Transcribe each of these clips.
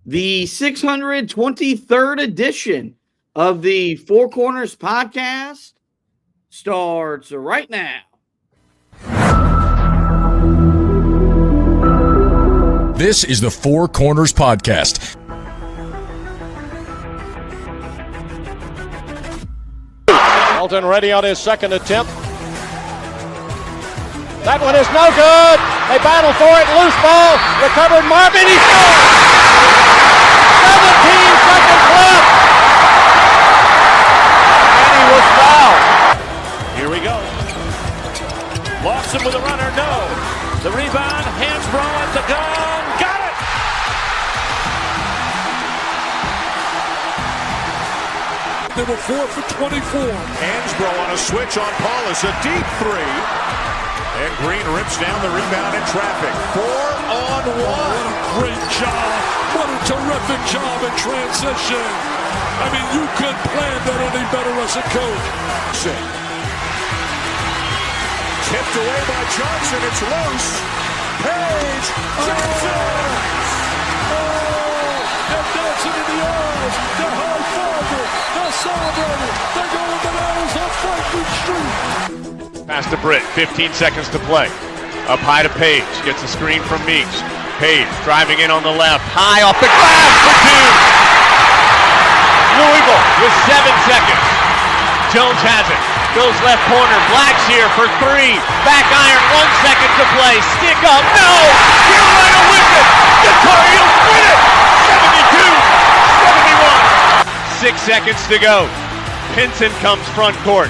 The 623rd edition of the Four Corners podcast starts right now. This is the Four Corners podcast. Elton ready on his second attempt. That one is no good. They battle for it. Loose ball. Recovered Marvin. He scores. 17 seconds left. And he was fouled. Here we go. Lawson with a runner. No. The rebound. Hansbrough at the gun. Got it. They were 4 for 24. Hansbrough on a switch on Paulus. A deep three. And Green rips down the rebound in traffic. 4-on-1. What a great job. What a terrific job in transition. I mean, you couldn't plan that any better as a coach. Tipped away by Johnson. It's loose. Page Johnson. They're dancing in the aisles. They're high-fiving. They're celebrating. They're going bananas on Franklin Street. Pass to Britt, 15 seconds to play. Up high to Page, gets a screen from Meeks. Page driving in on the left, high off the glass for two. Louisville with 7 seconds. Jones has it, goes left corner, Black's here for three. Back iron, 1 second to play. Stick up, no! Carolina wins it! The Tar Heels win it! 72-71. 6 seconds to go. Pinson comes front court.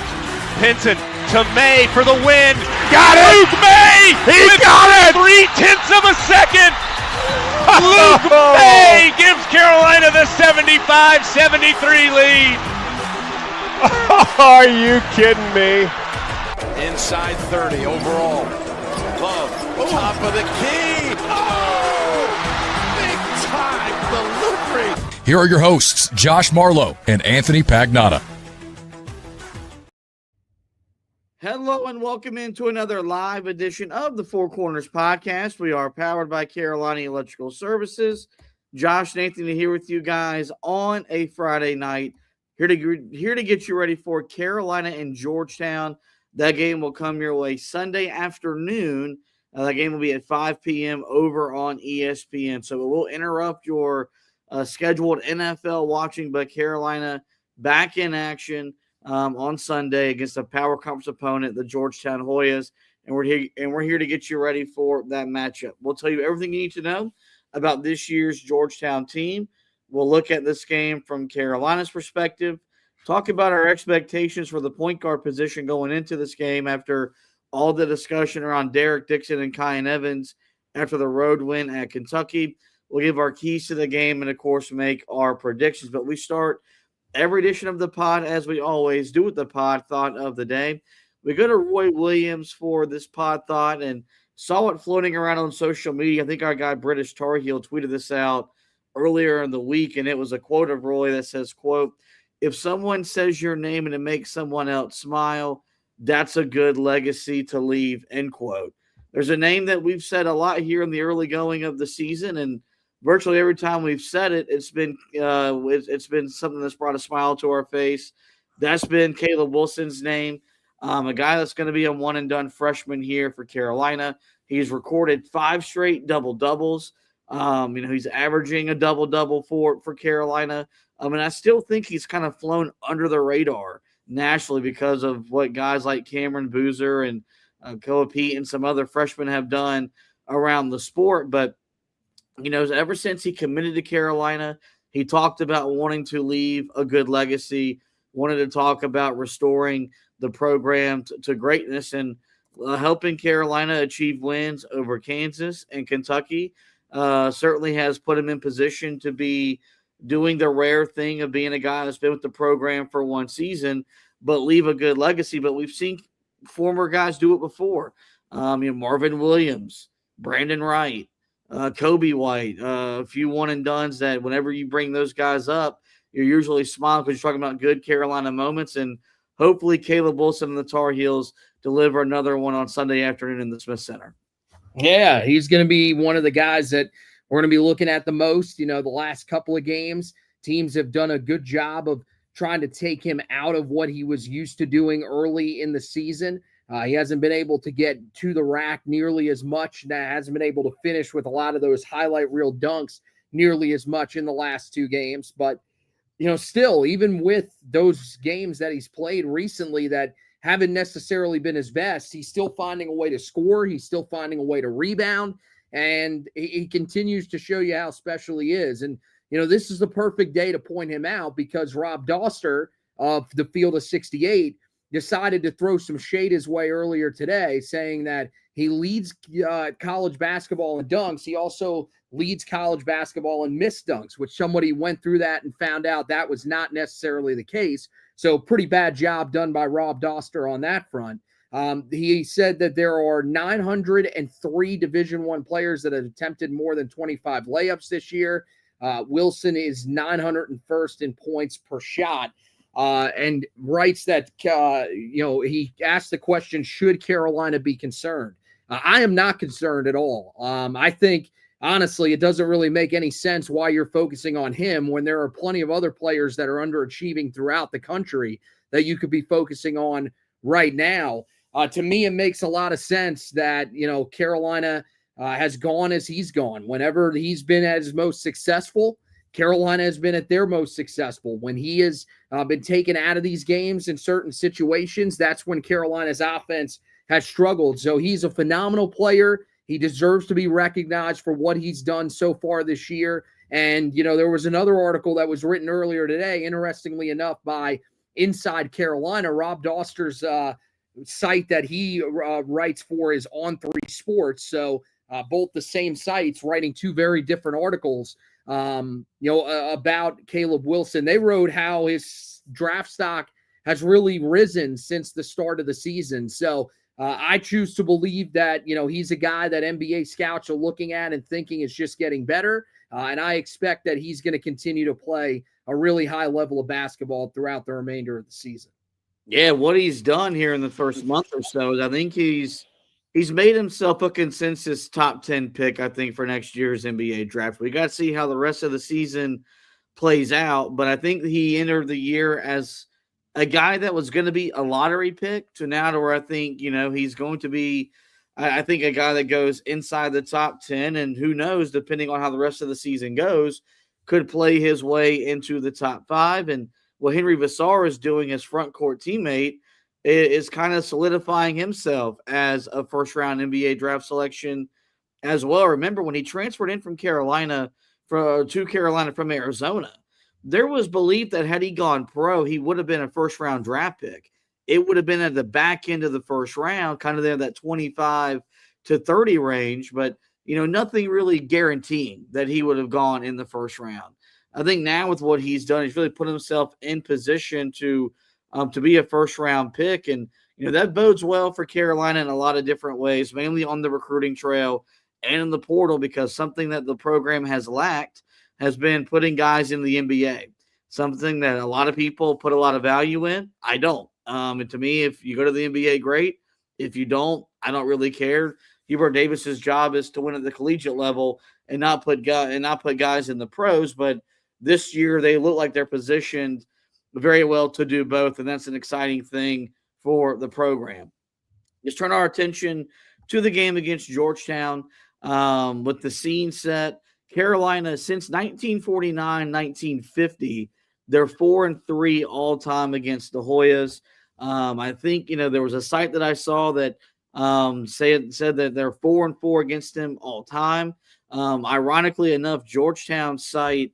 Pinson to May for the win. Got it! Luke May! He got it! 0.3 of a second! Luke May gives Carolina the 75-73 lead. Are you kidding me? Inside 30 overall. Love, top of the key. Oh! Big time delivery. Here are your hosts, Josh Marlowe and Anthony Pagnotta. Hello and welcome into another live edition of the Four Corners podcast. We are powered by Carolina Electrical Services. Josh and Anthony here with you guys on a Friday night. Here to get you ready for Carolina and Georgetown. That game will come your way Sunday afternoon. That game will be at 5 p.m. over on ESPN. So it will interrupt your scheduled NFL watching, but Carolina back in action on Sunday against a power conference opponent, the Georgetown Hoyas, and we're here to get you ready for that matchup. We'll tell you everything you need to know about this year's Georgetown team. We'll look at this game from Carolina's perspective, talk about our expectations for the point guard position going into this game after all the discussion around Derek Dixon and Kyan Evans after the road win at Kentucky. We'll give our keys to the game and, of course, make our predictions. But we start every edition of the pod, as we always do with the pod thought of the day. We go to Roy Williams for this pod thought and saw it floating around on social media. I think our guy British Tar Heel tweeted this out earlier in the week, and it was a quote of Roy that says, quote, "If someone says your name and it makes someone else smile, that's a good legacy to leave," end quote. There's a name that we've said a lot here in the early going of the season, and virtually every time we've said it, it's been something that's brought a smile to our face. That's been Caleb Wilson's name, a guy that's going to be a one-and-done freshman here for Carolina. He's recorded 5 straight double-doubles. He's averaging a double-double for Carolina. And I still think he's kind of flown under the radar nationally because of what guys like Cameron Boozer and Koa Pete and some other freshmen have done around the sport. But ever since he committed to Carolina, he talked about wanting to leave a good legacy, wanted to talk about restoring the program to greatness and helping Carolina achieve wins over Kansas and Kentucky. Certainly has put him in position to be doing the rare thing of being a guy that's been with the program for one season, but leave a good legacy. But we've seen former guys do it before. Marvin Williams, Brandon Wright, Kobe White, a few one-and-dones that whenever you bring those guys up, you're usually smiling because you're talking about good Carolina moments. And hopefully Caleb Wilson and the Tar Heels deliver another one on Sunday afternoon in the Smith Center. Yeah, he's going to be one of the guys that we're going to be looking at the most. The last couple of games, teams have done a good job of trying to take him out of what he was used to doing early in the season. He hasn't been able to get to the rack nearly as much. Hasn't been able to finish with a lot of those highlight reel dunks nearly as much in the last 2 games. But, still, even with those games that he's played recently that haven't necessarily been his best, he's still finding a way to score. He's still finding a way to rebound. And he continues to show you how special he is. And, this is the perfect day to point him out because Rob Doster of the Field of 68 decided to throw some shade his way earlier today, saying that he leads college basketball in dunks. He also leads college basketball in missed dunks, which somebody went through that and found out that was not necessarily the case. So pretty bad job done by Rob Doster on that front. He said that there are 903 Division I players that have attempted more than 25 layups this year. Wilson is 901st in points per shot. And writes that, he asked the question, should Carolina be concerned? I am not concerned at all. I think, honestly, it doesn't really make any sense why you're focusing on him when there are plenty of other players that are underachieving throughout the country that you could be focusing on right now. To me, it makes a lot of sense that, Carolina has gone as he's gone. Whenever he's been at his most successful, Carolina has been at their most successful. When he has been taken out of these games in certain situations, that's when Carolina's offense has struggled. So he's a phenomenal player. He deserves to be recognized for what he's done so far this year. And, there was another article that was written earlier today, interestingly enough, by Inside Carolina. Rob Doster's site that he writes for is On 3 Sports. So both the same sites writing 2 very different articles about Caleb Wilson. They wrote how his draft stock has really risen since the start of the season. So I choose to believe that, he's a guy that NBA scouts are looking at and thinking is just getting better. And I expect that he's going to continue to play a really high level of basketball throughout the remainder of the season. Yeah, what he's done here in the first month or so is I think he's made himself a consensus top 10 pick, I think, for next year's NBA draft. We got to see how the rest of the season plays out, but I think he entered the year as a guy that was going to be a lottery pick to now to where I think, he's going to be, I think, a guy that goes inside the top 10, and who knows, depending on how the rest of the season goes, could play his way into the top 5. And what Henry Vassar is doing as front court teammate is kind of solidifying himself as a first-round NBA draft selection as well. Remember, when he transferred in from Carolina to Carolina from Arizona, there was belief that had he gone pro, he would have been a first-round draft pick. It would have been at the back end of the first round, kind of there, that 25 to 30 range, but, nothing really guaranteeing that he would have gone in the first round. I think now with what he's done, he's really put himself in position to be a first-round pick. And, that bodes well for Carolina in a lot of different ways, mainly on the recruiting trail and in the portal, because something that the program has lacked has been putting guys in the NBA, something that a lot of people put a lot of value in. I don't. And to me, if you go to the NBA, great. If you don't, I don't really care. Hubert Davis's job is to win at the collegiate level and not put guys in the pros. But this year, they look like they're positioned very well to do both, and that's an exciting thing for the program. Let's turn our attention to the game against Georgetown with the scene set. Carolina, since 1949-1950, they're 4-3 all-time against the Hoyas. I think, there was a site that I saw that said that they're 4-4 against them all-time. Ironically enough, Georgetown's site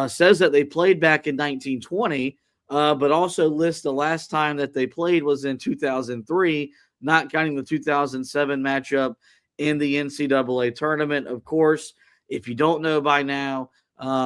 says that they played back in 1920, but also lists the last time that they played was in 2003, not counting the 2007 matchup in the NCAA tournament. Of course, if you don't know by now,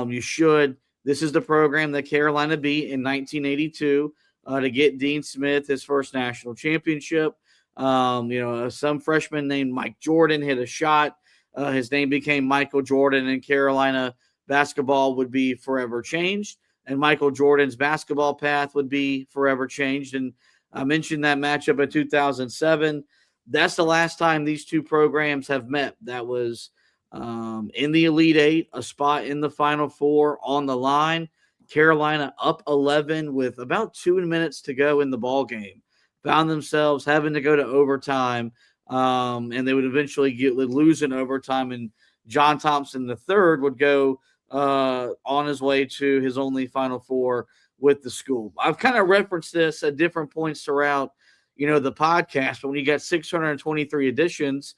you should. This is the program that Carolina beat in 1982 to get Dean Smith his first national championship. Some freshman named Mike Jordan hit a shot. His name became Michael Jordan, and Carolina basketball would be forever changed, and Michael Jordan's basketball path would be forever changed. And I mentioned that matchup in 2007. That's the last time these two programs have met. That was in the Elite Eight, a spot in the Final Four on the line. Carolina up 11 with about 2 minutes to go in the ball game. Found themselves having to go to overtime, and they would eventually lose in overtime. And John Thompson III would go on his way to his only Final Four with the school. I've kind of referenced this at different points throughout, the podcast. But when you got 623 editions,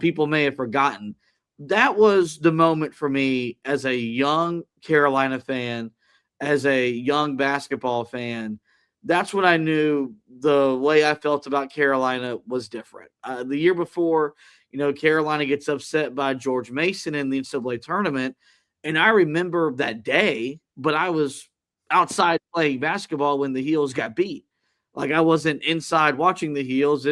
people may have forgotten. That was the moment for me as a young Carolina fan, as a young basketball fan. That's when I knew the way I felt about Carolina was different. The year before, Carolina gets upset by George Mason in the NCAA tournament. And I remember that day, but I was outside playing basketball when the Heels got beat. Like, I wasn't inside watching the Heels.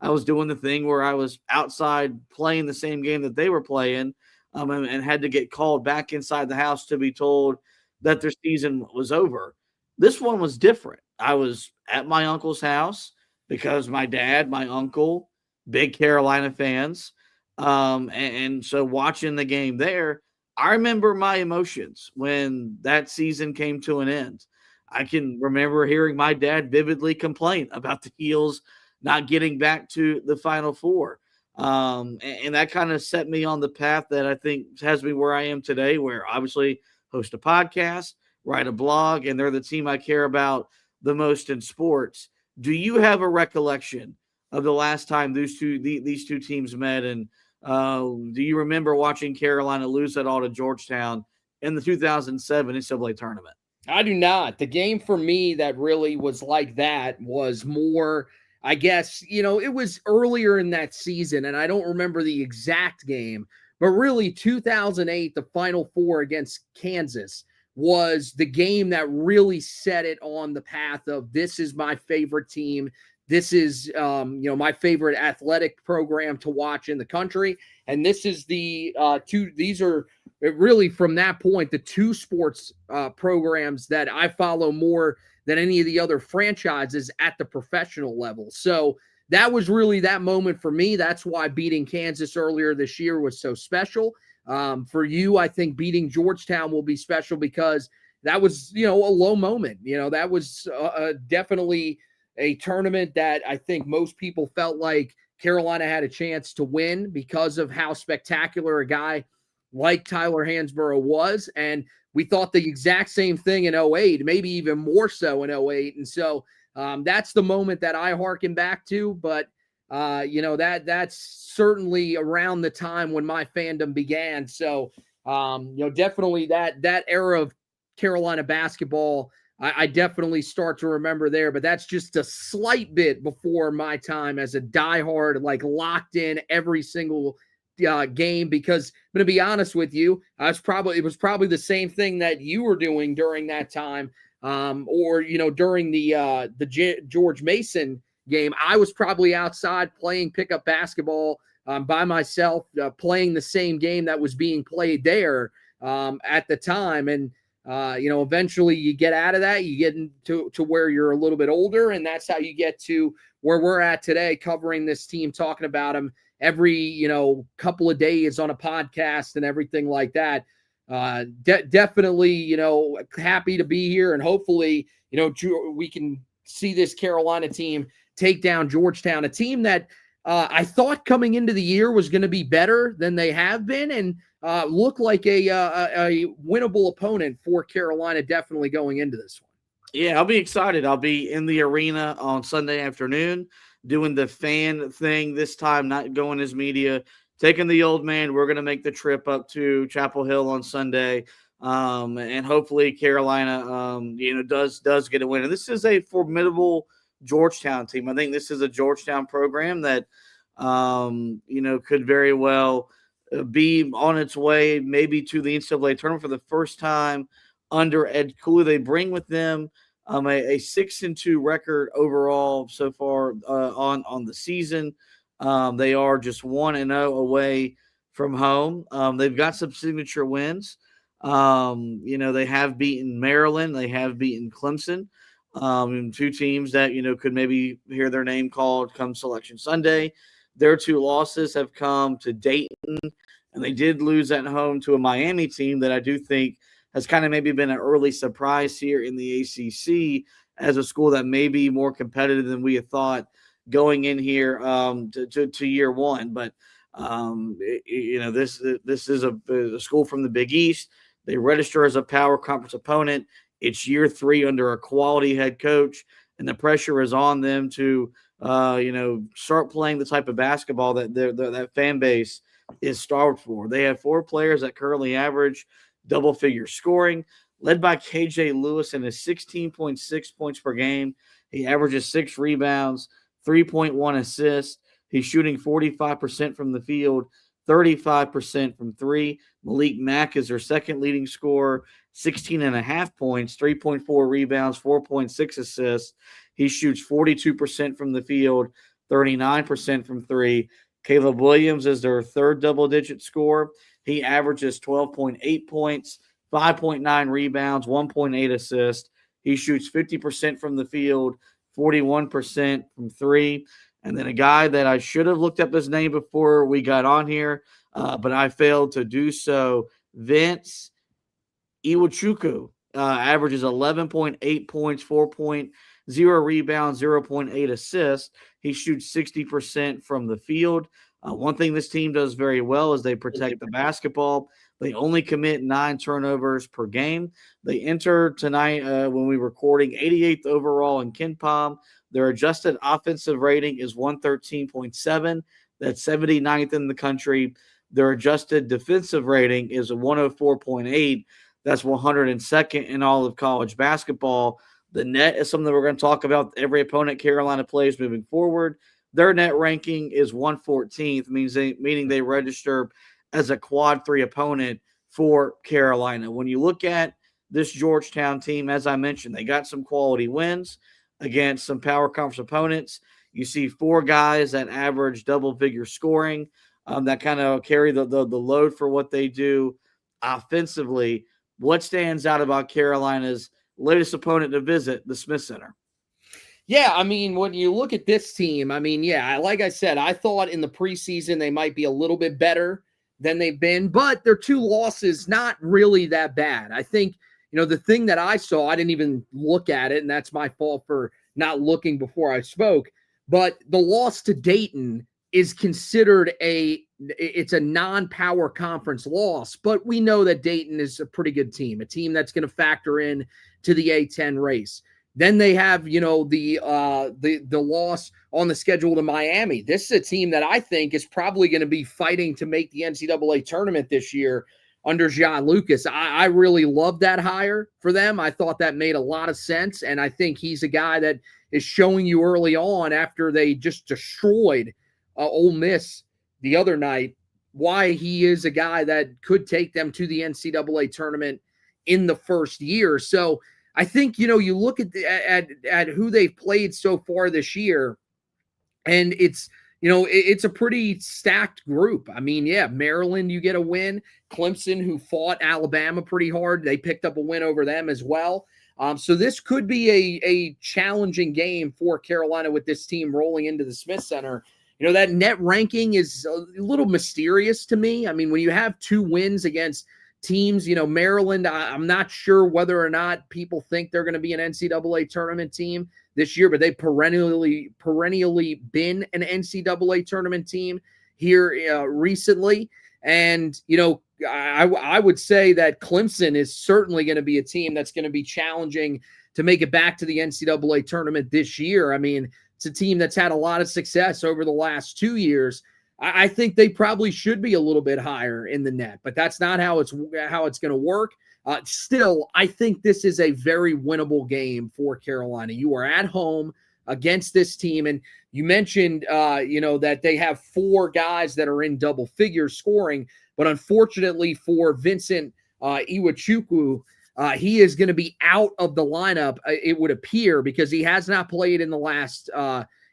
I was doing the thing where I was outside playing the same game that they were playing, and had to get called back inside the house to be told that their season was over. This one was different. I was at my uncle's house because my dad, my uncle, big Carolina fans. And so watching the game there, I remember my emotions when that season came to an end. I can remember hearing my dad vividly complain about the Heels not getting back to the Final Four. And that kind of set me on the path that I think has me where I am today, where obviously host a podcast, write a blog, and they're the team I care about the most in sports. Do you have a recollection of the last time these two teams met? And do you remember watching Carolina lose that all to Georgetown in the 2007 NCAA tournament? I do not. The game for me that really was like that was more, I guess, it was earlier in that season, and I don't remember the exact game, but really 2008, the Final Four against Kansas was the game that really set it on the path of, this is my favorite team. This is, my favorite athletic program to watch in the country. And this is these are really, from that point, the two sports programs that I follow more than any of the other franchises at the professional level. So that was really that moment for me. That's why beating Kansas earlier this year was so special. For you, I think beating Georgetown will be special because that was, a low moment. That was definitely a tournament that I think most people felt like Carolina had a chance to win because of how spectacular a guy like Tyler Hansborough was. And we thought the exact same thing in 08, maybe even more so in 08. And so that's the moment that I hearken back to. But, that's certainly around the time when my fandom began. So, definitely that era of Carolina basketball, I definitely start to remember there. But that's just a slight bit before my time as a diehard, like locked in every single game, because I'm going to be honest with you, it was probably the same thing that you were doing during that time, or during the George Mason game. I was probably outside playing pickup basketball by myself, playing the same game that was being played there at the time. And eventually you get out of that, you get into where you're a little bit older, and that's how you get to where we're at today, covering this team, talking about them every, couple of days on a podcast and everything like that. Definitely, happy to be here, and hopefully, we can see this Carolina team take down Georgetown, a team that I thought coming into the year was going to be better than they have been, and look like a winnable opponent for Carolina, definitely going into this one. Yeah, I'll be excited. I'll be in the arena on Sunday afternoon doing the fan thing this time, not going as media, taking the old man. We're going to make the trip up to Chapel Hill on Sunday, and hopefully Carolina, does get a win. And this is a formidable Georgetown team. I think this is a Georgetown program that, could very well be on its way maybe to the NCAA tournament for the first time under Ed Cooley. They bring with them a 6-2 record overall so far on the season. They are just 1-0 away from home. They've got some signature wins. They have beaten Maryland. They have beaten Clemson. Two teams that, could maybe hear their name called come Selection Sunday. Their two losses have come to Dayton And they did lose at home to a Miami team that I do think has kind of maybe been an early surprise here in the ACC as a school that may be more competitive than we had thought going in here to year one. But, this is a school from the Big East. They register as a power conference opponent. It's year 3 under a quality head coach, and the pressure is on them to, start playing the type of basketball that that fan base is starved for. They have 4 players that currently average double-figure scoring, led by KJ Lewis in his 16.6 points per game. He averages 6 rebounds, 3.1 assists. He's shooting 45% from the field, 35% from 3. Malik Mack is their second leading scorer, 16.5 points, 3.4 rebounds, 4.6 assists. He shoots 42% from the field, 39% from 3. Caleb Williams is their third double-digit scorer. He averages 12.8 points, 5.9 rebounds, 1.8 assists. He shoots 50% from the field, 41% from 3. And then a guy that I should have looked up his name before we got on here, but I failed to do so, Vince Iwuchukwu, averages 11.8 points, 4.0 rebounds, 0.8 assists. He shoots 60% from the field. One thing this team does very well is they protect the basketball. They only commit 9 turnovers per game. They enter tonight when we're recording 88th overall in KenPom. Their adjusted offensive rating is 113.7. That's 79th in the country. Their adjusted defensive rating is a 104.8. That's 102nd in all of college basketball. The net is something that we're going to talk about every opponent Carolina plays moving forward. Their net ranking is 114th, meaning they register as a quad 3 opponent for Carolina. When you look at this Georgetown team, as I mentioned, they got some quality wins against some power conference opponents. You see 4 guys that average double-figure scoring that kind of carry the load for what they do offensively. What stands out about Carolina's latest opponent to visit, the Smith Center? Yeah, I mean, when you look at this team, I mean, yeah, like I said, I thought in the preseason they might be a little bit better than they've been, but their 2 losses, not really that bad. I think, the thing that I saw, I didn't even look at it, and that's my fault for not looking before I spoke, but the loss to Dayton is considered it's a non-power conference loss, but we know that Dayton is a pretty good team, a team that's going to factor in to the A-10 race. Then they have, the loss on the schedule to Miami. This is a team that I think is probably going to be fighting to make the NCAA tournament this year under John Lucas. I really love that hire for them. I thought that made a lot of sense, and I think he's a guy that is showing you early on after they just destroyed Ole Miss the other night why he is a guy that could take them to the NCAA tournament in the first year. So I think, you look at who they've played so far this year, and it's a pretty stacked group. I mean, yeah, Maryland, you get a win. Clemson, who fought Alabama pretty hard, they picked up a win over them as well. So this could be a challenging game for Carolina with this team rolling into the Smith Center. That net ranking is a little mysterious to me. I mean, when you have 2 wins against teams, Maryland, I'm not sure whether or not people think they're going to be an NCAA tournament team this year, but they've perennially been an NCAA tournament team here recently. And, I would say that Clemson is certainly going to be a team that's going to be challenging to make it back to the NCAA tournament this year. I mean, it's a team that's had a lot of success over the last 2 years. I think they probably should be a little bit higher in the net, but that's not how it's going to work. Still, I think this is a very winnable game for Carolina. You are at home against this team, and you mentioned, that they have 4 guys that are in double figures scoring, but unfortunately for Vincent Iwuchukwu, he is going to be out of the lineup, it would appear, because he has not played in the last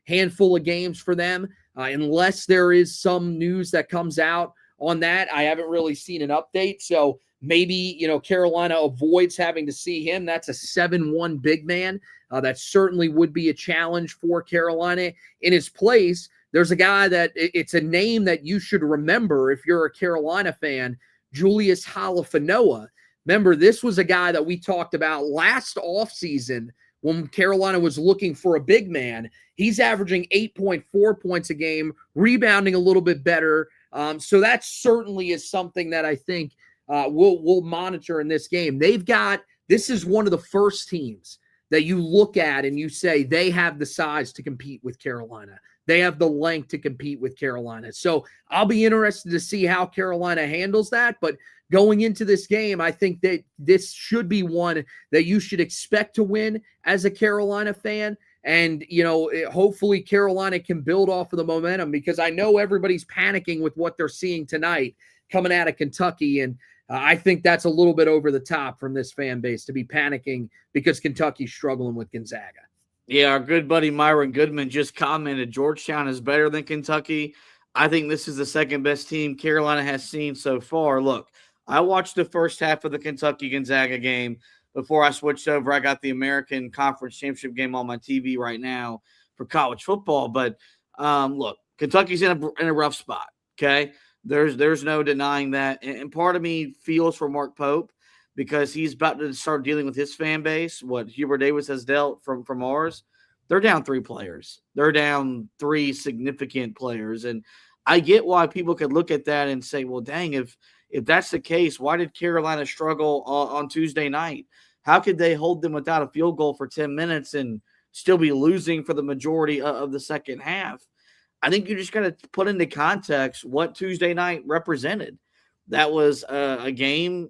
handful of games for them. Unless there is some news that comes out on that, I haven't really seen an update. So maybe, Carolina avoids having to see him. That's a 7'1" big man. That certainly would be a challenge for Carolina. In his place, there's a guy that it's a name that you should remember if you're a Carolina fan, Julius Halafanoa. Remember, this was a guy that we talked about last offseason when Carolina was looking for a big man. He's averaging 8.4 points a game, rebounding a little bit better. So that certainly is something that I think we'll monitor in this game. This is one of the first teams that you look at and you say they have the size to compete with Carolina. They have the length to compete with Carolina. So I'll be interested to see how Carolina handles that. But going into this game, I think that this should be one that you should expect to win as a Carolina fan. And, hopefully Carolina can build off of the momentum, because I know everybody's panicking with what they're seeing tonight coming out of Kentucky. And I think that's a little bit over the top from this fan base to be panicking because Kentucky's struggling with Gonzaga. Yeah, our good buddy Myron Goodman just commented Georgetown is better than Kentucky. I think this is the second best team Carolina has seen so far. Look, I watched the first half of the Kentucky-Gonzaga game before I switched over. I got the American Conference Championship game on my TV right now for college football. But look, Kentucky's in a rough spot, okay? There's no denying that. And part of me feels for Mark Pope, because he's about to start dealing with his fan base, what Hubert Davis has dealt from ours. They're down 3 players. They're down 3 significant players. And I get why people could look at that and say, well, dang, if that's the case, why did Carolina struggle on Tuesday night? How could they hold them without a field goal for 10 minutes and still be losing for the majority of the second half? I think you just got to put into context what Tuesday night represented. That was a game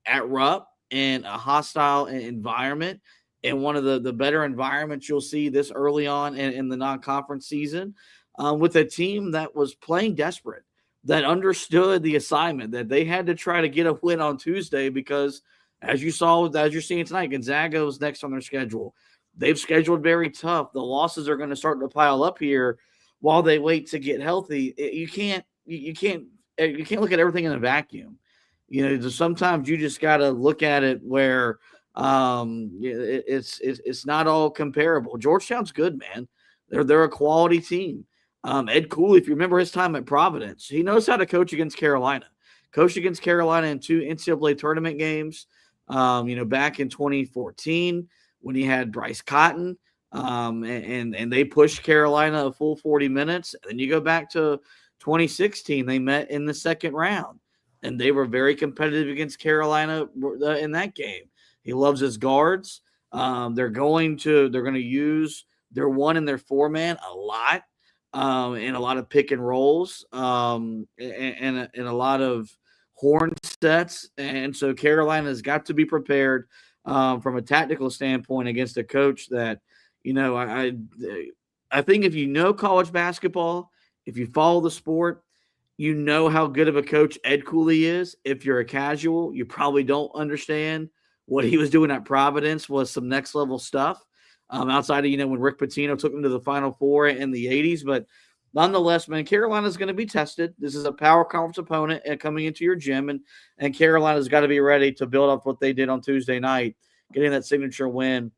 at Rupp in a hostile environment, and one of the better environments you'll see this early on in the non-conference season, with a team that was playing desperate, that understood the assignment, that they had to try to get a win on Tuesday because, as you're seeing tonight, Gonzaga was next on their schedule. They've scheduled very tough. The losses are going to start to pile up here while they wait to get healthy. You can't look at everything in a vacuum. Sometimes you just got to look at it where it's not all comparable. Georgetown's good, man. They're a quality team. Ed Cooley, if you remember his time at Providence, he knows how to coach against Carolina. Coached against Carolina in 2 NCAA tournament games, back in 2014 when he had Bryce Cotton, and they pushed Carolina a full 40 minutes. And then you go back to 2016, they met in the second round, and they were very competitive against Carolina in that game. He loves his guards. They're going to use their 1 and their 4-man a lot, and a lot of pick and rolls, and a lot of horn sets. And so Carolina's got to be prepared from a tactical standpoint against a coach that, I think if you know college basketball, if you follow the sport, you know how good of a coach Ed Cooley is. If you're a casual, you probably don't understand what he was doing at Providence was some next level stuff. Outside of, when Rick Pitino took them to the Final Four in the 80s. But nonetheless, man, Carolina's going to be tested. This is a power conference opponent coming into your gym, and Carolina's got to be ready to build up what they did on Tuesday night, getting that signature win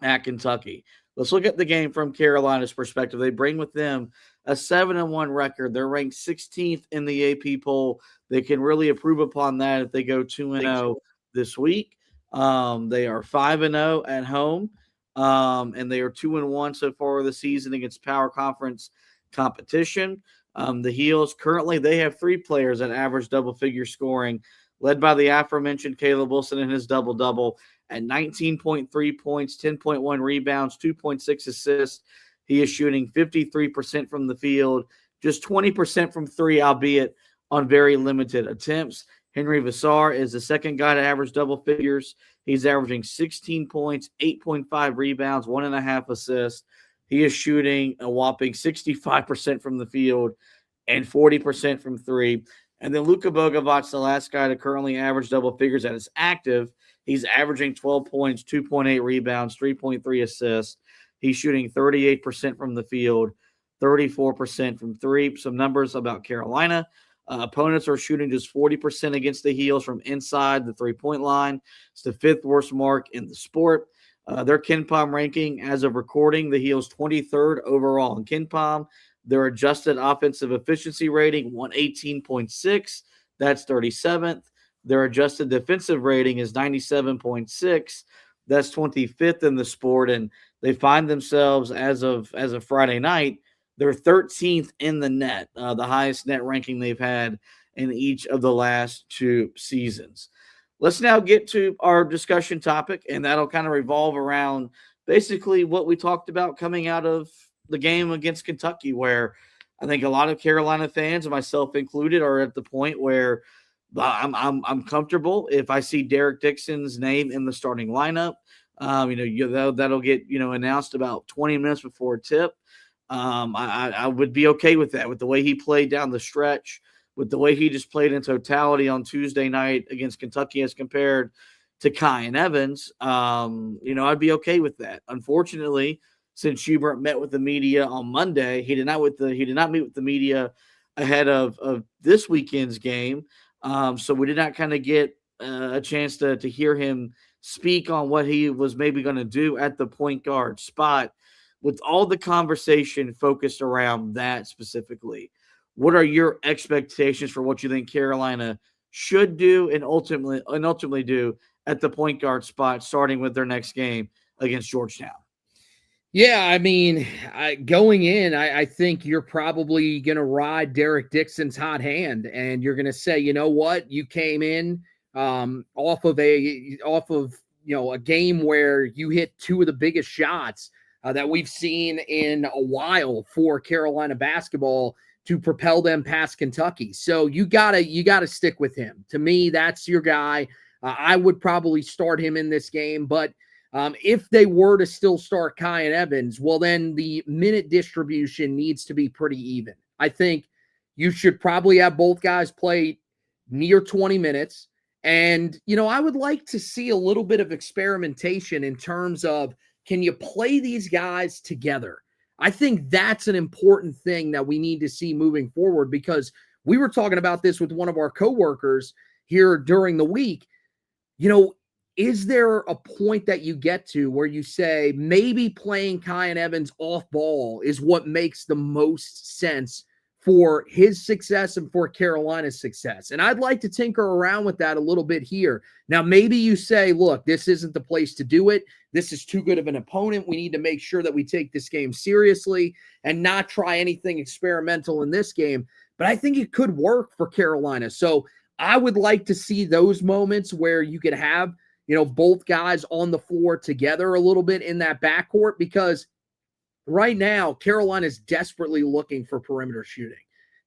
at Kentucky. Let's look at the game from Carolina's perspective. They bring with them a 7-1 record. They're ranked 16th in the AP poll. They can really improve upon that if they go 2-0 this week. They are 5-0 at home. And they are 2-1 so far this season against power conference competition. The Heels, currently, they have 3 players that average double-figure scoring, led by the aforementioned Caleb Wilson in his double-double at 19.3 points, 10.1 rebounds, 2.6 assists. He is shooting 53% from the field, just 20% from 3, albeit on very limited attempts. Henry Vassar is the second guy to average double figures. He's averaging 16 points, 8.5 rebounds, 1.5 assists. He is shooting a whopping 65% from the field and 40% from 3. And then Luka Bogovac, the last guy to currently average double figures that is active. He's averaging 12 points, 2.8 rebounds, 3.3 assists. He's shooting 38% from the field, 34% from 3. Some numbers about Carolina. Opponents are shooting just 40% against the Heels from inside the three-point line. It's the 5th worst mark in the sport. Their KenPom ranking as of recording, the Heels 23rd overall in KenPom. Their adjusted offensive efficiency rating, 118.6. That's 37th. Their adjusted defensive rating is 97.6. That's 25th in the sport. And they find themselves as of Friday night, they're 13th in the net, the highest net ranking they've had in each of the last 2 seasons. Let's now get to our discussion topic, and that'll kind of revolve around basically what we talked about coming out of the game against Kentucky, where I think a lot of Carolina fans, myself included, are at the point where I'm comfortable if I see Derek Dixon's name in the starting lineup. That'll get announced about 20 minutes before tip. I would be okay with that, with the way he played down the stretch, with the way he just played in totality on Tuesday night against Kentucky as compared to Kyan Evans. I'd be okay with that. Unfortunately, since Schubert met with the media on Monday, he did not meet with the media ahead of this weekend's game. So we did not kind of get a chance to hear him speak on what he was maybe going to do at the point guard spot, with all the conversation focused around that specifically. What are your expectations for what you think Carolina should do and ultimately do at the point guard spot, starting with their next game against Georgetown? Yeah, I mean, going in, I think you're probably going to ride Derek Dixon's hot hand, and you're going to say, you know what, you came in off of a game where you hit 2 of the biggest shots that we've seen in a while for Carolina basketball to propel them past Kentucky. So you gotta stick with him. To me, that's your guy. I would probably start him in this game, but if they were to still start Kyan Evans, well, then the minute distribution needs to be pretty even. I think you should probably have both guys play near 20 minutes. And, I would like to see a little bit of experimentation in terms of, can you play these guys together? I think that's an important thing that we need to see moving forward, because we were talking about this with one of our coworkers here during the week. Is there a point that you get to where you say maybe playing Kyan Evans off ball is what makes the most sense for his success and for Carolina's success? And I'd like to tinker around with that a little bit here. Now, maybe you say, look, this isn't the place to do it. This is too good of an opponent. We need to make sure that we take this game seriously and not try anything experimental in this game. But I think it could work for Carolina. So I would like to see those moments where you could have, both guys on the floor together a little bit in that backcourt, because right now, Carolina is desperately looking for perimeter shooting.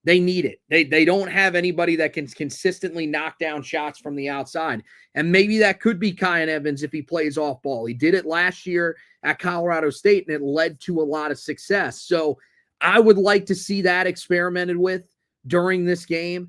They need it. They don't have anybody that can consistently knock down shots from the outside. And maybe that could be Kyan Evans if he plays off ball. He did it last year at Colorado State, and it led to a lot of success. So I would like to see that experimented with during this game.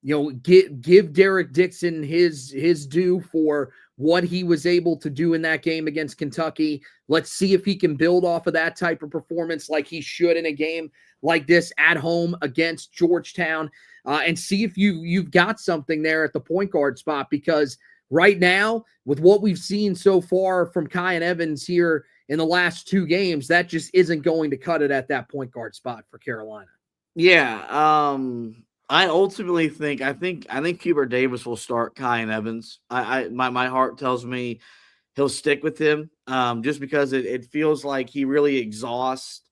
Give Derek Dixon his due for what he was able to do in that game against Kentucky. Let's see if he can build off of that type of performance like he should in a game like this at home against Georgetown, and see if you've got something there at the point guard spot, because right now, with what we've seen so far from Kyan Evans here in the last 2 games, that just isn't going to cut it at that point guard spot for Carolina. Yeah, I ultimately think Hubert Davis will start Kyan Evans. My heart tells me he'll stick with him, just because it feels like he really exhausts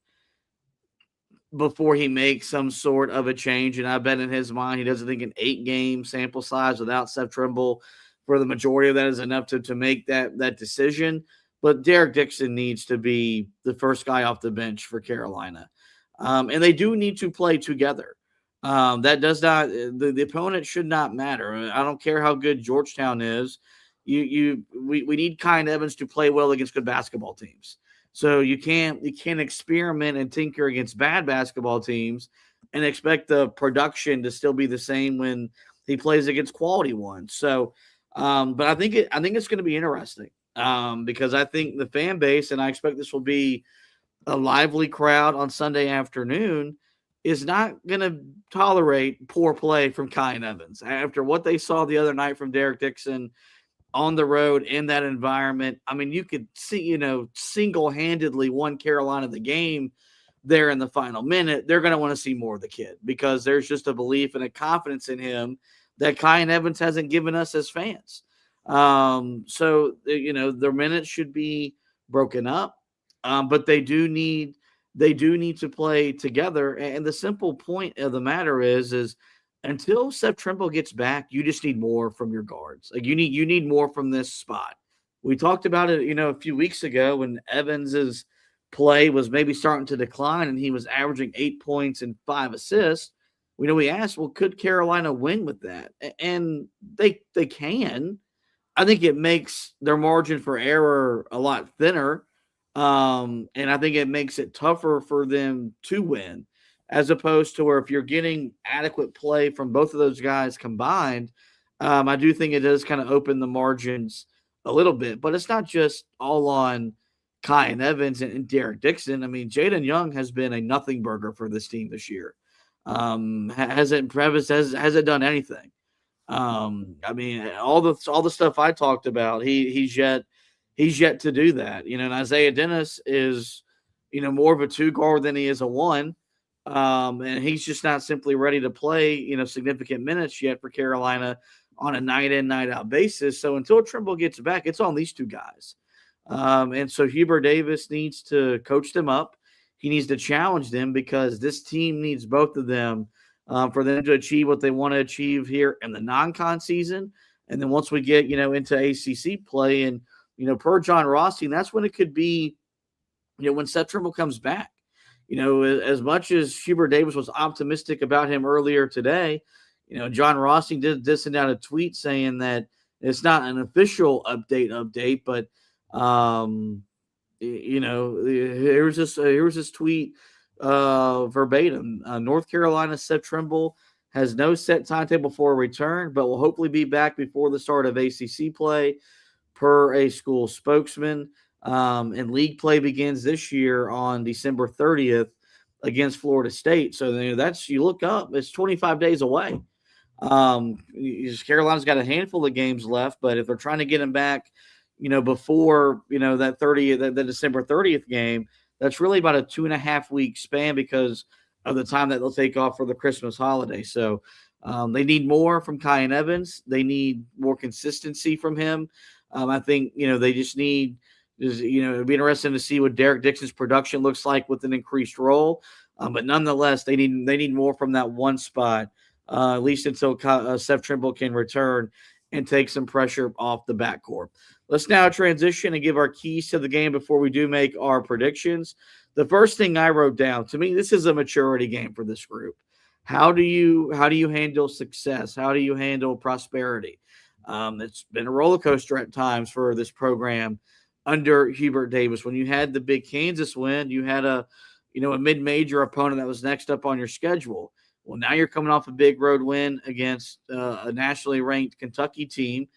before he makes some sort of a change. And I bet in his mind he doesn't think an 8-game sample size without Seth Trimble for the majority of that is enough to make that decision. But Derek Dixon needs to be the first guy off the bench for Carolina, and they do need to play together. That does not, the opponent should not matter. I don't care how good Georgetown is. We need Kyan Evans to play well against good basketball teams. So you can't experiment and tinker against bad basketball teams and expect the production to still be the same when he plays against quality ones. So, but I think it's going to be interesting, because I think the fan base, and I expect this will be a lively crowd on Sunday afternoon, is not going to tolerate poor play from Kyan Evans. After what they saw the other night from Derek Dixon on the road in that environment, I mean, you could see, single-handedly won Carolina the game there in the final minute, they're going to want to see more of the kid because there's just a belief and a confidence in him that Kyan Evans hasn't given us as fans. So, their minutes should be broken up, but they do need to play together. And the simple point of the matter is until Seth Trimble gets back, you just need more from your guards. Like you need more from this spot. We talked about it, a few weeks ago when Evans's play was maybe starting to decline and he was averaging 8 points and 5 assists. We asked, well, could Carolina win with that? And they can. I think it makes their margin for error a lot thinner. And I think it makes it tougher for them to win, as opposed to where if you're getting adequate play from both of those guys combined, I do think it does kind of open the margins a little bit. But it's not just all on Kyan Evans and Derek Dixon. I mean, Jaden Young has been a nothing burger for this team this year. Hasn't done anything. I mean, all the stuff I talked about, he's yet to do that. And Isaiah Dennis is, more of a 2 guard than he is a 1. And he's just not simply ready to play, significant minutes yet for Carolina on a night in, night out basis. So until Trimble gets back, it's on these 2 guys. And so Hubert Davis needs to coach them up. He needs to challenge them because this team needs both of them for them to achieve what they want to achieve here in the non-con season. And then once we get, into ACC play and, per John Rothstein, that's when it could be, when Seth Trimble comes back. As much as Hubert Davis was optimistic about him earlier today, John Rothstein did send out a tweet saying that it's not an official update, but here's this tweet verbatim. North Carolina Seth Trimble has no set timetable for a return, but will hopefully be back before the start of ACC play, per a school spokesman. And league play begins this year on December 30th against Florida State. So you look up, it's 25 days away. Carolina's got a handful of games left, but if they're trying to get him back, before, that December 30th game, that's really about a 2.5 week span because of the time that they'll take off for the Christmas holiday. So they need more from Kyan Evans. They need more consistency from him. I think, they just need, it'd be interesting to see what Derek Dixon's production looks like with an increased role. But nonetheless, they need more from that one spot, at least until Seth Trimble can return and take some pressure off the backcourt. Let's now transition and give our keys to the game before we do make our predictions. The first thing I wrote down, to me, this is a maturity game for this group. How do you handle success? How do you handle prosperity? It's been a roller coaster at times for this program under Hubert Davis. When you had the big Kansas win, you had a mid-major opponent that was next up on your schedule. Well, now you're coming off a big road win against a nationally ranked Kentucky team.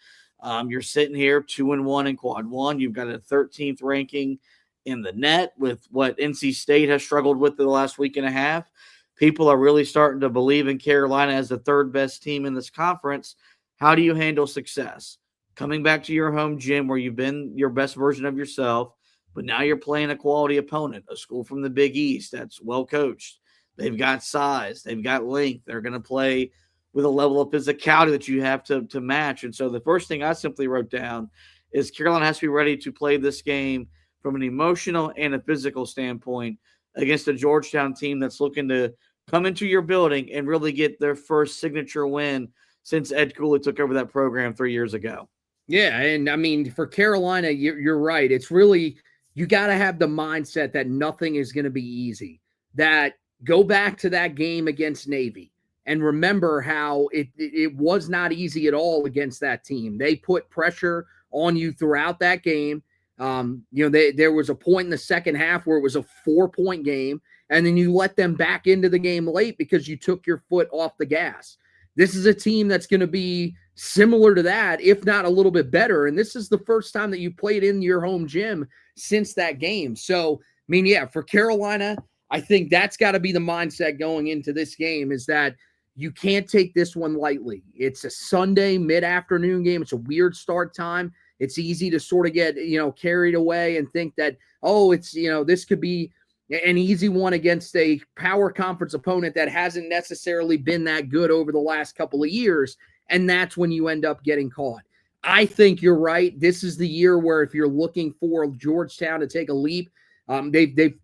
You're sitting here 2-1 in quad one. You've got a 13th ranking in the net with what NC State has struggled with the last week and a half. People are really starting to believe in Carolina as the 3rd best team in this conference. How do you handle success? Coming back to your home gym where you've been your best version of yourself, but now you're playing a quality opponent, a school from the Big East that's well coached. They've got size. They've got length. They're going to play with a level of physicality that you have to match. And so the first thing I simply wrote down is Carolina has to be ready to play this game from an emotional and a physical standpoint against a Georgetown team that's looking to come into your building and really get their first signature win since Ed Cooley took over that program 3 years ago. Yeah, and I mean, for Carolina, you're right. It's really, you got to have the mindset that nothing is going to be easy. That go back to that game against Navy and remember how it was not easy at all against that team. They put pressure on you throughout that game. There was a point in the second half where it was a 4-point game, and then you let them back into the game late because you took your foot off the gas. This is a team that's going to be similar to that, if not a little bit better. And this is the first time that you played in your home gym since that game. So, I mean, yeah, for Carolina, I think that's got to be the mindset going into this game, is that you can't take this one lightly. It's a Sunday mid-afternoon game. It's a weird start time. It's easy to sort of get, carried away and think that, oh, it's, this could be, an easy one against a power conference opponent that hasn't necessarily been that good over the last couple of years. And that's when you end up getting caught. I think you're right. This is the year where if you're looking for Georgetown to take a leap, they've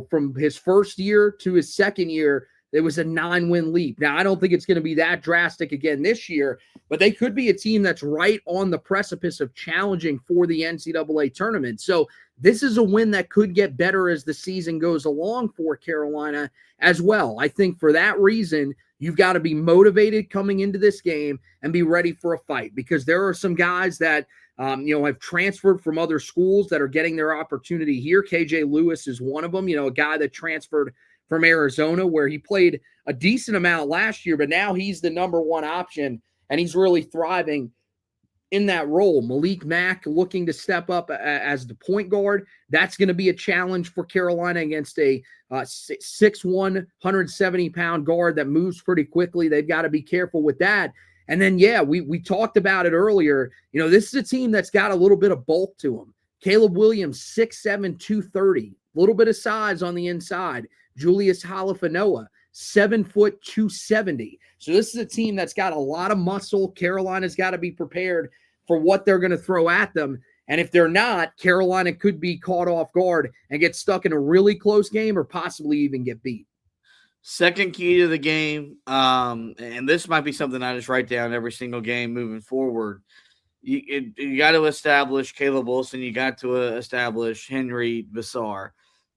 from his first year to his second year, there was a 9-win leap. Now, I don't think it's going to be that drastic again this year, but they could be a team that's right on the precipice of challenging for the NCAA tournament. So this is a win that could get better as the season goes along for Carolina as well. I think for that reason, you've got to be motivated coming into this game and be ready for a fight, because there are some guys that have transferred from other schools that are getting their opportunity here. KJ Lewis is one of them, a guy that transferred from Arizona, where he played a decent amount last year, but now he's the number one option, and he's really thriving in that role. Malik Mack looking to step up as the point guard. That's going to be a challenge for Carolina against a 6'1", 170-pound guard that moves pretty quickly. They've got to be careful with that. And then, we talked about it earlier. This is a team that's got a little bit of bulk to them. Caleb Williams, 6'7", 230, a little bit of size on the inside. Julius Halifanoa, 7 foot 270. So this is a team that's got a lot of muscle. Carolina's got to be prepared for what they're going to throw at them. And if they're not, Carolina could be caught off guard and get stuck in a really close game or possibly even get beat. Second key to the game, and this might be something I just write down every single game moving forward. You got to establish Caleb Wilson. You got to establish Henry Vassar.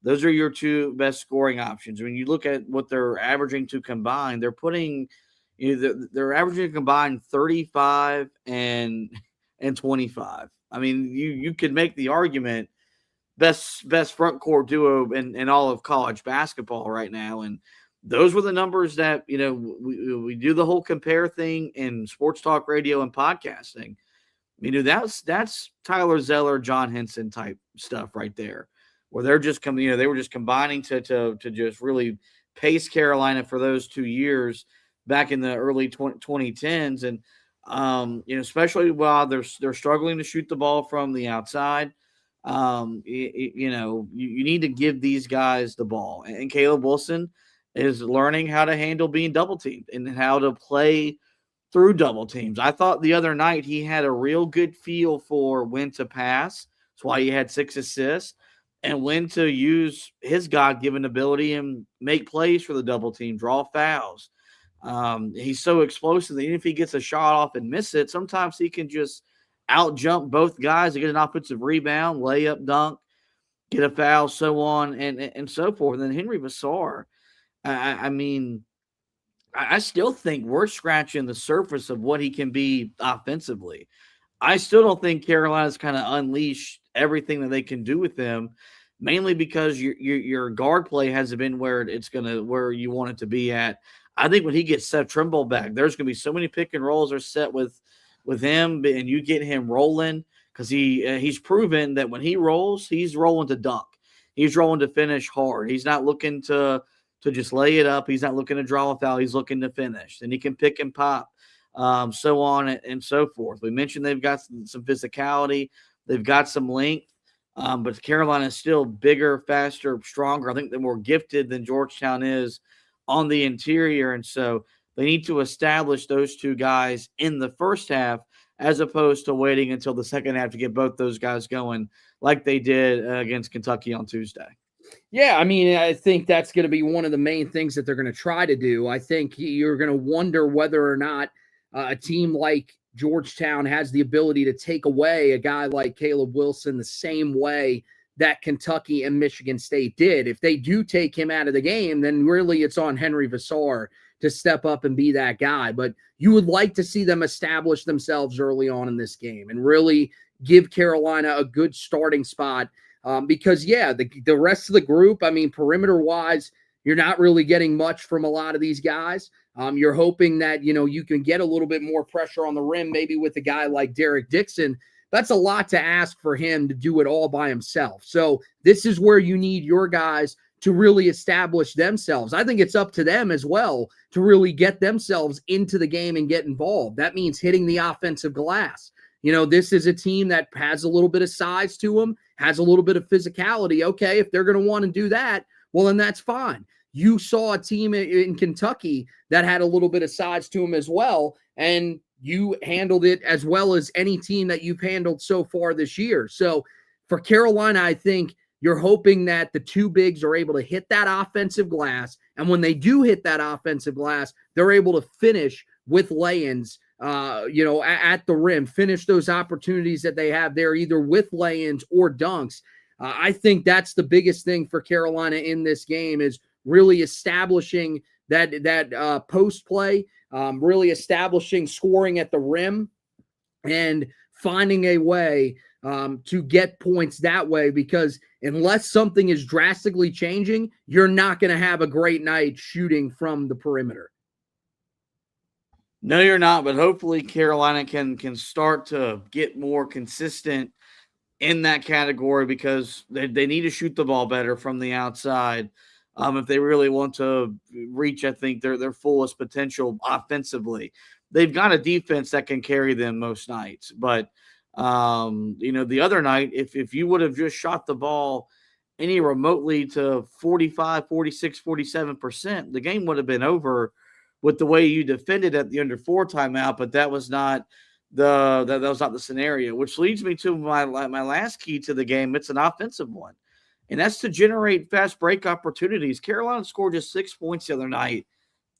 Those are your two best scoring options. When you look at what they're averaging to combine, they're putting, they're averaging combined 35 and 25. I mean, you could make the argument best front court duo in all of college basketball right now. And those were the numbers that, we do the whole compare thing in sports talk radio and podcasting. That's Tyler Zeller, John Henson type stuff right there, where they're just coming, they were just combining to just really pace Carolina for those 2 years back in the early 2010s. And, especially while they're struggling to shoot the ball from the outside, you need to give these guys the ball. And Caleb Wilson is learning how to handle being double teamed and how to play through double teams. I thought the other night he had a real good feel for when to pass. That's why he had 6 assists. And when to use his God-given ability and make plays for the double team, draw fouls. He's so explosive that even if he gets a shot off and miss it, sometimes he can just out-jump both guys to get an offensive rebound, layup, dunk, get a foul, so on and so forth. And then Henry Vassar, I still think we're scratching the surface of what he can be offensively. I still don't think Carolina's kind of unleashed everything that they can do with him, mainly because your guard play hasn't been where you want it to be at. I think when he gets Seth Trimble back, there's going to be so many pick and rolls are set with him, and you get him rolling because he's proven that when he rolls, he's rolling to dunk. He's rolling to finish hard. He's not looking to just lay it up. He's not looking to draw a foul. He's looking to finish. And he can pick and pop, so on and so forth. We mentioned they've got some physicality. They've got some length. But Carolina is still bigger, faster, stronger. I think they're more gifted than Georgetown is on the interior. And so they need to establish those two guys in the first half as opposed to waiting until the second half to get both those guys going like they did against Kentucky on Tuesday. Yeah, I think that's going to be one of the main things that they're going to try to do. I think you're going to wonder whether or not a team like Georgetown has the ability to take away a guy like Caleb Wilson the same way that Kentucky and Michigan State did. If they do take him out of the game, then really it's on Henry Vassar to step up and be that guy. But you would like to see them establish themselves early on in this game and really give Carolina a good starting spot. Because, the rest of the group, perimeter-wise, you're not really getting much from a lot of these guys. You're hoping that, you can get a little bit more pressure on the rim, maybe with a guy like Derek Dixon. That's a lot to ask for him to do it all by himself. So this is where you need your guys to really establish themselves. I think it's up to them as well to really get themselves into the game and get involved. That means hitting the offensive glass. This is a team that has a little bit of size to them, has a little bit of physicality. Okay, if they're going to want to do that, well, then that's fine. You saw a team in Kentucky that had a little bit of size to them as well, and you handled it as well as any team that you've handled so far this year. So for Carolina, I think you're hoping that the two bigs are able to hit that offensive glass, and when they do hit that offensive glass, they're able to finish with lay-ins, at the rim, finish those opportunities that they have there, either with lay-ins or dunks. I think that's the biggest thing for Carolina in this game, is really establishing that post play, really establishing scoring at the rim, and finding a way to get points that way, because unless something is drastically changing, you're not going to have a great night shooting from the perimeter. No, you're not, but hopefully Carolina can start to get more consistent in that category, because they need to shoot the ball better from the outside if they really want to reach, I think, their fullest potential offensively. They've got a defense that can carry them most nights, but the other night, if you would have just shot the ball any remotely to 45, 46, 47%, the game would have been over with the way you defended at the under 4 timeout, but that was not the scenario, which leads me to my last key to the game. It's an offensive one, and that's to generate fast break opportunities. Carolina scored just 6 points the other night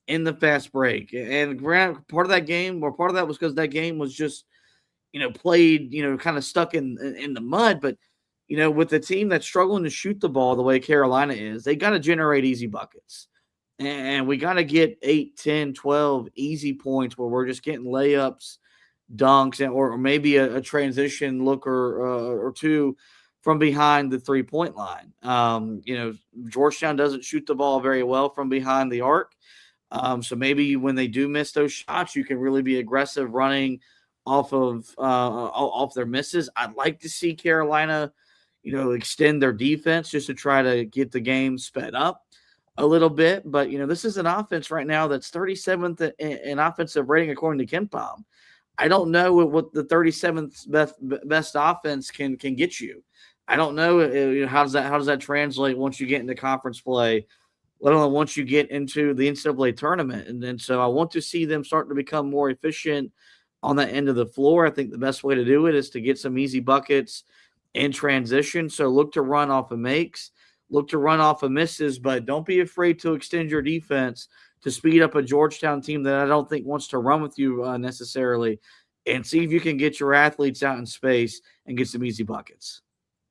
in the fast break, and part of that was because that game was just played kind of stuck in the mud. But with a team that's struggling to shoot the ball the way Carolina is, they got to generate easy buckets. And we got to get 8, 10, 12 easy points where we're just getting layups, dunks, or maybe a transition look or two from behind the 3-point line. Georgetown doesn't shoot the ball very well from behind the arc. So maybe when they do miss those shots, you can really be aggressive running off their misses. I'd like to see Carolina, extend their defense just to try to get the game sped up a little bit. But, this is an offense right now that's 37th in offensive rating according to KenPom. I don't know what the 37th best offense can get you. I don't know, how does that translate once you get into conference play, let alone once you get into the NCAA tournament. And so I want to see them start to become more efficient on that end of the floor. I think the best way to do it is to get some easy buckets in transition. So look to run off of makes, look to run off of misses, but don't be afraid to extend your defense to speed up a Georgetown team that I don't think wants to run with you necessarily, and see if you can get your athletes out in space and get some easy buckets.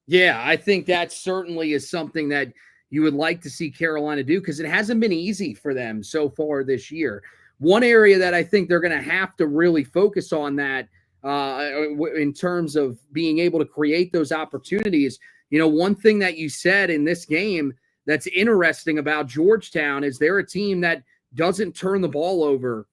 Yeah, I think that certainly is something that you would like to see Carolina do, because it hasn't been easy for them so far this year. One area that I think they're going to have to really focus on that in terms of being able to create those opportunities. One thing that you said in this game that's interesting about Georgetown is they're a team that doesn't turn the ball over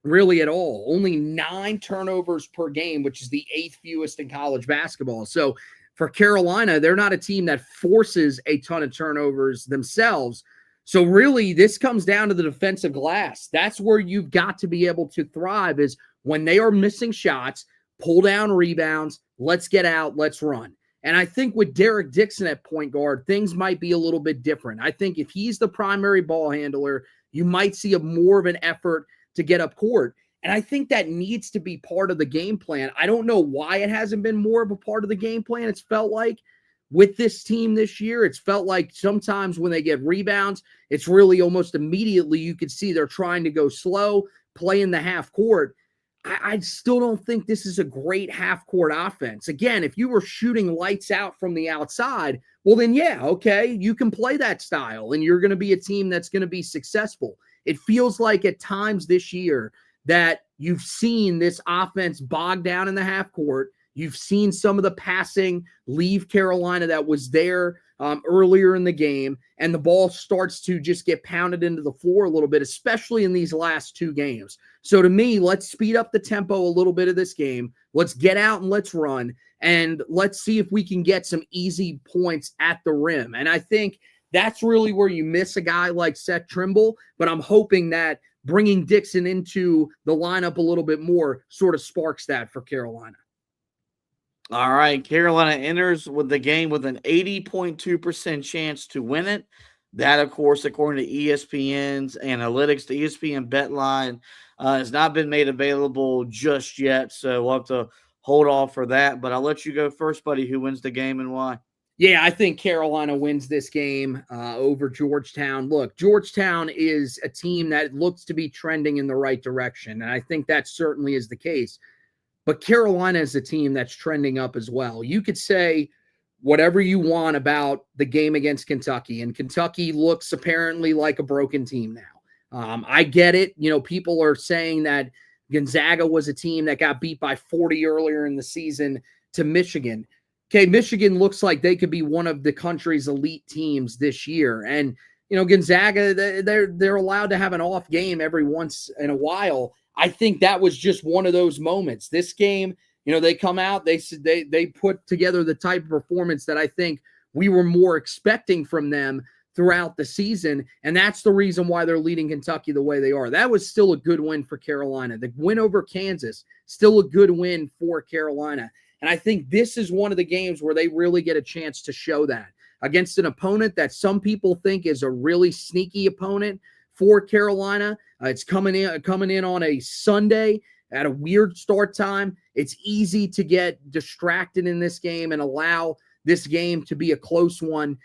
really at all. Only 9 turnovers per game, which is the 8th fewest in college basketball. So for Carolina, they're not a team that forces a ton of turnovers themselves. So really, this comes down to the defensive glass. That's where you've got to be able to thrive, is when they are missing shots, pull down rebounds, let's get out, let's run. And I think with Derek Dixon at point guard, things might be a little bit different. I think if he's the primary ball handler, you might see more of an effort to get up court. And I think that needs to be part of the game plan. I don't know why it hasn't been more of a part of the game plan. It's felt like with this team this year, it's felt like sometimes when they get rebounds, it's really almost immediately you could see they're trying to go slow, play in the half court. I still don't think this is a great half-court offense. Again, if you were shooting lights out from the outside, well, then, yeah, okay, you can play that style, and you're going to be a team that's going to be successful. It feels like at times this year that you've seen this offense bogged down in the half court. You've seen some of the passing leave Carolina that was there earlier in the game, and the ball starts to just get pounded into the floor a little bit, especially in these last 2 games. So to me, let's speed up the tempo a little bit of this game. Let's get out and let's run, and let's see if we can get some easy points at the rim. And I think that's really where you miss a guy like Seth Trimble, but I'm hoping that bringing Dixon into the lineup a little bit more sort of sparks that for Carolina. All right, Carolina enters with the game with an 80.2% chance to win it. That, of course, according to ESPN's analytics, the ESPN bet line has not been made available just yet, so we'll have to hold off for that. But I'll let you go first, buddy. Who wins the game and why? Yeah, I think Carolina wins this game over Georgetown. Look, Georgetown is a team that looks to be trending in the right direction, and I think that certainly is the case. But Carolina is a team that's trending up as well. You could say whatever you want about the game against Kentucky, and Kentucky looks apparently like a broken team now. I get it. You know, people are saying that Gonzaga was a team that got beat by 40 earlier in the season to Michigan. Okay, Michigan looks like they could be one of the country's elite teams this year. And, you know, Gonzaga, they're allowed to have an off game every once in a while. I think that was just one of those moments. This game, you know, they come out, they put together the type of performance that I think we were more expecting from them throughout the season, and that's the reason why they're leading Kentucky the way they are. That was still a good win for Carolina. The win over Kansas, still a good win for Carolina. And I think this is one of the games where they really get a chance to show that against an opponent that some people think is a really sneaky opponent for Carolina. It's coming in on a Sunday at a weird start time. It's easy to get distracted in this game and allow this game to be a close one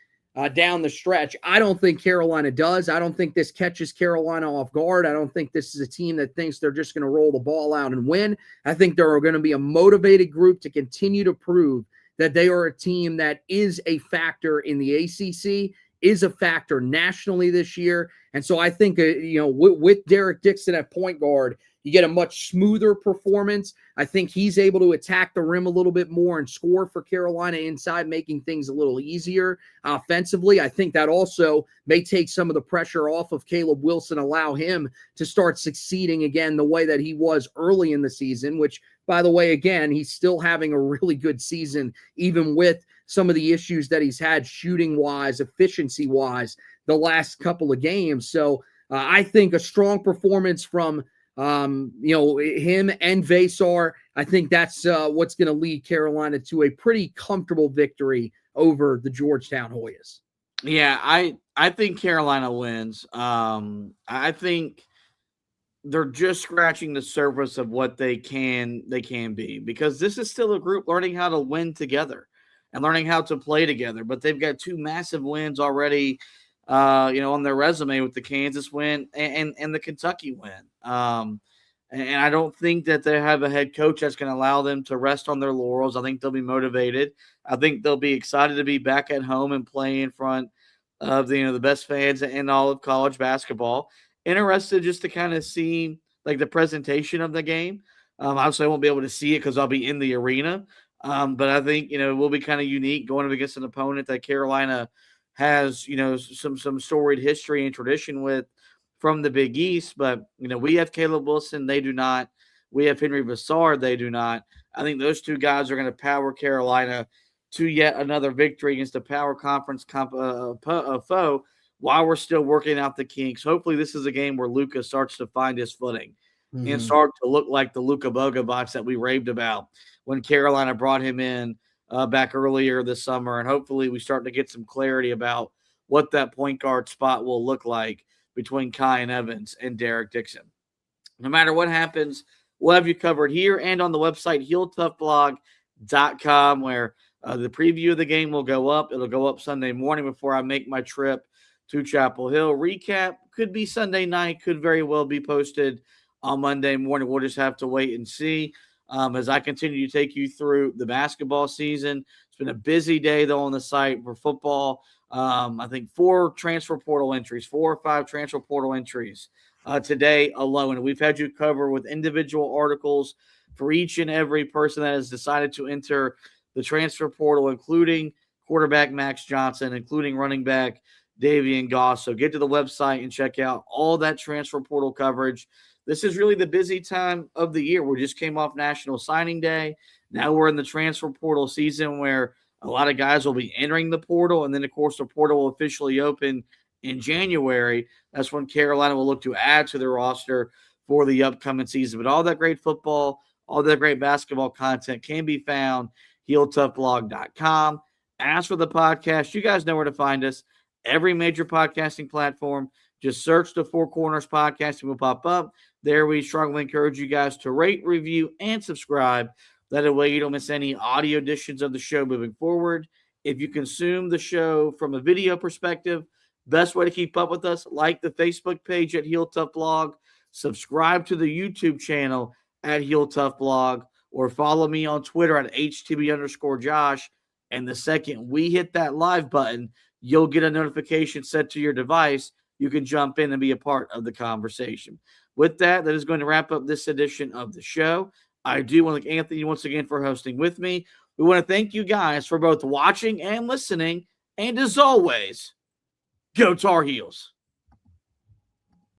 down the stretch. I don't think Carolina does. I don't think this catches Carolina off guard. I don't think this is a team that thinks they're just going to roll the ball out and win. I think they're going to be a motivated group to continue to prove that they are a team that is a factor in the ACC, is a factor nationally this year. And so I think, with Derek Dixon at point guard, you get a much smoother performance. I think he's able to attack the rim a little bit more and score for Carolina inside, making things a little easier offensively. I think that also may take some of the pressure off of Caleb Wilson, allow him to start succeeding again the way that he was early in the season, which, by the way, again, he's still having a really good season, even with some of the issues that he's had shooting-wise, efficiency-wise, the last couple of games. So I think a strong performance from him and Vasar. I think that's what's going to lead Carolina to a pretty comfortable victory over the Georgetown Hoyas. Yeah, I think Carolina wins. I think they're just scratching the surface of what they can be, because this is still a group learning how to win together and learning how to play together. But they've got two massive wins already, on their resume with the Kansas win and the Kentucky win. And I don't think that they have a head coach that's going to allow them to rest on their laurels. I think they'll be motivated. I think they'll be excited to be back at home and play in front of the best fans in all of college basketball. Interested just to kind of see like the presentation of the game. Obviously, I won't be able to see it because I'll be in the arena. But I think it will be kind of unique going up against an opponent that Carolina has some storied history and tradition with from the Big East. But we have Caleb Wilson, they do not. We have Henry Vasar, they do not. I think those two guys are going to power Carolina to yet another victory against a power conference foe while we're still working out the kinks. Hopefully this is a game where Luka starts to find his footing and start to look like the Luka Bogovac that we raved about when Carolina brought him in back earlier this summer. And hopefully we start to get some clarity about what that point guard spot will look like between Kai and Evans and Derek Dixon. No matter what happens, we'll have you covered here and on the website HeelToughBlog.com, where the preview of the game will go up. It'll go up Sunday morning before I make my trip to Chapel Hill. Recap could be Sunday night, could very well be posted on Monday morning. We'll just have to wait and see as I continue to take you through the basketball season. It's been a busy day, though, on the site for football. I think 4 or 5 transfer portal entries today alone. And we've had you cover with individual articles for each and every person that has decided to enter the transfer portal, including quarterback Max Johnson, including running back Davian Goss. So get to the website and check out all that transfer portal coverage. This is really the busy time of the year. We just came off National Signing Day. Now we're in the transfer portal season where a lot of guys will be entering the portal. And then, of course, the portal will officially open in January. That's when Carolina will look to add to their roster for the upcoming season. But all that great football, all that great basketball content can be found HeelToughBlog.com. Ask for the podcast. You guys know where to find us. Every major podcasting platform. Just search the Four Corners Podcast and will pop up. There we strongly encourage you guys to rate, review, and subscribe. That way you don't miss any audio editions of the show moving forward. If you consume the show from a video perspective, best way to keep up with us, like the Facebook page at Heel Tough Blog, subscribe to the YouTube channel at Heel Tough Blog, or follow me on Twitter at HTB_Josh. And the second we hit that live button, you'll get a notification sent to your device. You can jump in and be a part of the conversation. With that, that is going to wrap up this edition of the show. I do want to thank Anthony once again for hosting with me. We want to thank you guys for both watching and listening. And as always, go Tar Heels.